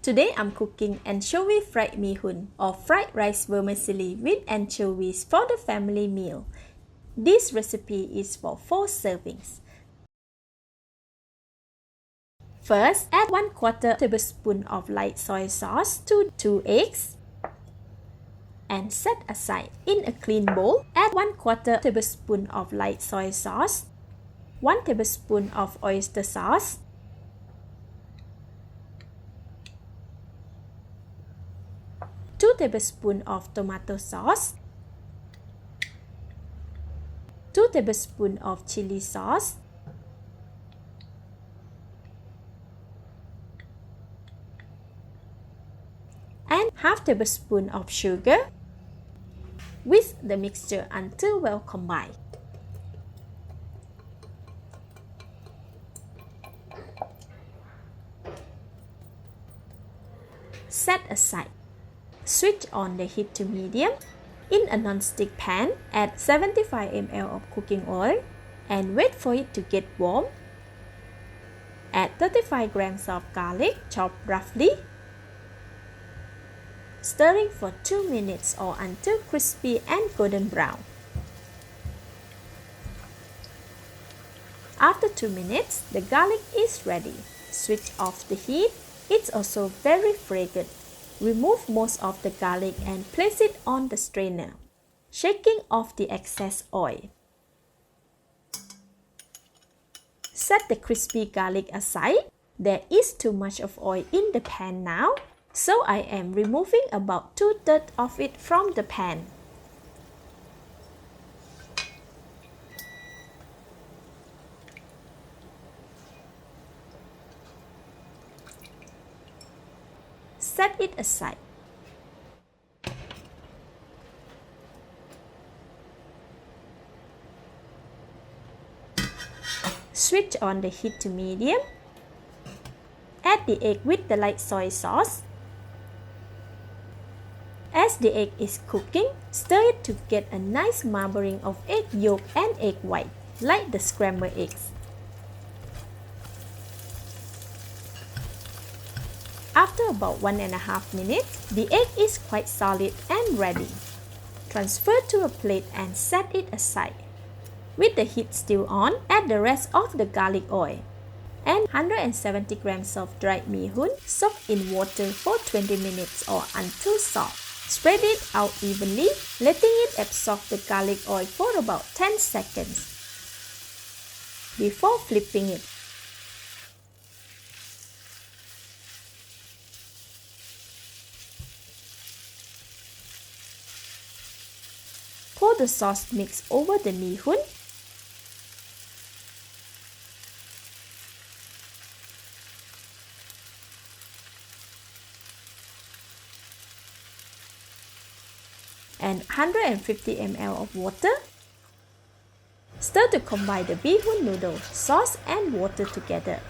Today I'm cooking Anchovy Fried Mee Hoon or fried rice vermicelli with anchovies for the family meal. This recipe is for 4 servings. First, add 1/4 tablespoon of light soy sauce to 2 eggs and set aside. In a clean bowl, add 1/4 tablespoon of light soy sauce, 1 tablespoon of oyster sauce, 2 tablespoons of tomato sauce, 2 tablespoons of chili sauce, and half tablespoon of sugar. Whisk the mixture until well combined. Set aside. Switch on the heat to medium. In a non-stick pan, add 75 ml of cooking oil and wait for it to get warm. Add 35 grams of garlic chopped roughly. Stirring for 2 minutes or until crispy and golden brown. After 2 minutes, the garlic is ready. Switch off the heat. It's also very fragrant. Remove most of the garlic and place it on the strainer, shaking off the excess oil. Set the crispy garlic aside. There is too much of oil in the pan now, so I am removing about 2/3 of it from the pan. Set it aside. Switch on the heat to medium. Add the egg with the light soy sauce. As the egg is cooking, stir it to get a nice marbling of egg yolk and egg white, like the scrambled eggs. After about 1.5 minutes, the egg is quite solid and ready. Transfer to a plate and set it aside. With the heat still on, add the rest of the garlic oil and 170 grams of dried mee hoon soaked in water for 20 minutes or until soft. Spread it out evenly, letting it absorb the garlic oil for about 10 seconds before flipping it. Pour the sauce mix over the mee hoon. And 150 ml of water. Stir to combine the mee hoon noodle, sauce and water together.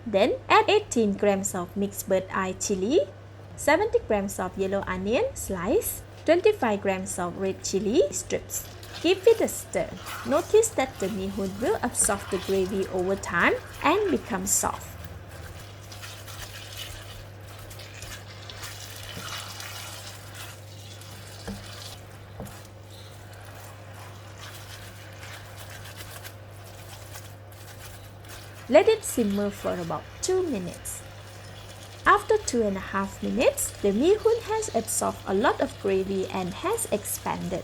Then add 18 grams of mixed bird eye chilli, 70 grams of yellow onion sliced, 25 grams of red chilli strips. Give it a stir. Notice that the mee hoon will absorb the gravy over time and become soft. Let it simmer for about 2 minutes. After 2.5 minutes, the mee hoon has absorbed a lot of gravy and has expanded.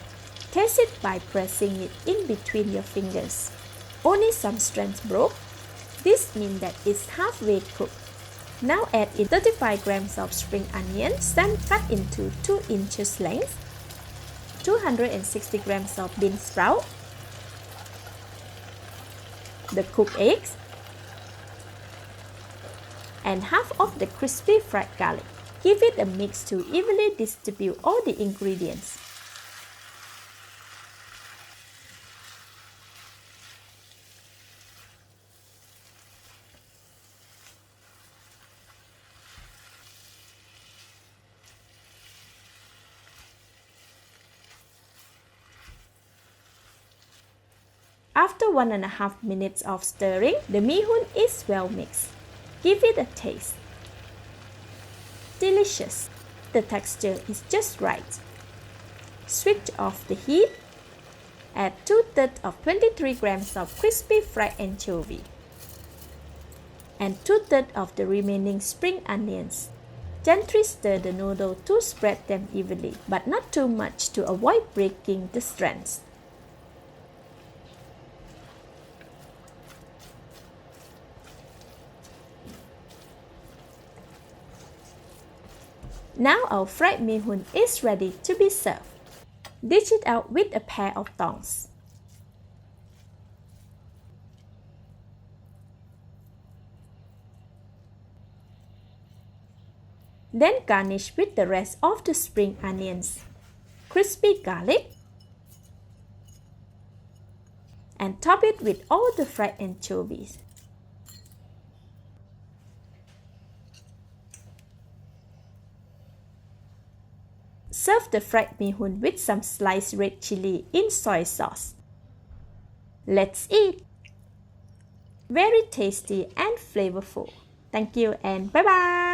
Taste it by pressing it in between your fingers. Only some strands broke. This means that it's halfway cooked. Now add in 35 grams of spring onions, then cut into 2 inches length, 260 grams of bean sprout, the cooked eggs, and half of the crispy fried garlic. Give it a mix to evenly distribute all the ingredients. After 1.5 minutes of stirring, the mee hoon is well mixed. Give it a taste. Delicious. The texture is just right. Switch off the heat. Add 2/3 of 23 grams of crispy fried anchovy and 2/3 of the remaining spring onions. Gently stir the noodle to spread them evenly, but not too much to avoid breaking the strands. Now our fried mee hoon is ready to be served. Dish it out with a pair of tongs. Then garnish with the rest of the spring onions, crispy garlic, and top it with all the fried anchovies. Serve the fried mee hoon with some sliced red chilli in soy sauce. Let's eat! Very tasty and flavorful. Thank you and bye-bye!